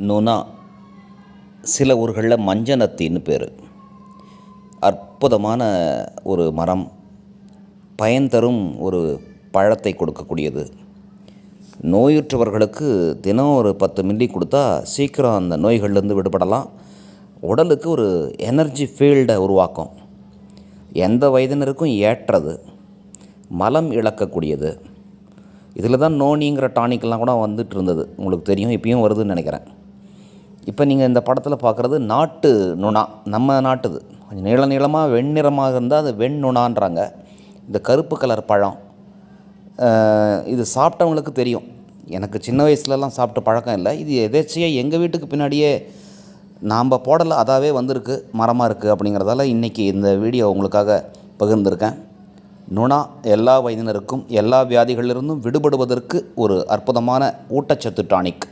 நுணா, சில ஊர்களில் மஞ்சனத்தின்னு பேர். அற்புதமான ஒரு மரம், பயன் தரும் ஒரு பழத்தை கொடுக்கக்கூடியது. நோயுற்றவர்களுக்கு தினம் ஒரு 10 மில்லி கொடுத்தா சீக்கிரம் அந்த நோய்கள்லேருந்து விடுபடலாம். உடலுக்கு ஒரு எனர்ஜி ஃபீல்டை உருவாக்கும். எந்த வயதினருக்கும் ஏற்றது, மலம் இழக்கக்கூடியது. இதில் தான் நோனிங்கிற டானிக்கெல்லாம் கூட வந்துட்டு இருந்தது, உங்களுக்கு தெரியும், இப்பயும் வருதுன்னு நினைக்கிறேன். இப்போ நீங்கள் இந்த படத்தில் பார்க்குறது நாட்டு நுணா, நம்ம நாட்டுது. கொஞ்சம் நீளமாக வெண்ணிறமாக இருந்தால் அது வெண்நுணான்றாங்க. இந்த கருப்பு கலர் பழம், இது சாப்பிட்டவங்களுக்கு தெரியும். எனக்கு சின்ன வயசுலலாம் சாப்பிட்ட பழக்கம் இல்லை. இது எதேச்சியாக எங்கள் வீட்டுக்கு பின்னாடியே நாம் போடலை, அதாவே வந்திருக்கு, மரமாக இருக்குது. அப்படிங்கிறதால இன்றைக்கி இந்த வீடியோ உங்களுக்காக பகிர்ந்திருக்கேன். நுணா எல்லா வயதினருக்கும் எல்லா வியாதிகளிலிருந்தும் விடுபடுவதற்கு ஒரு அற்புதமான ஊட்டச்சத்து டானிக்.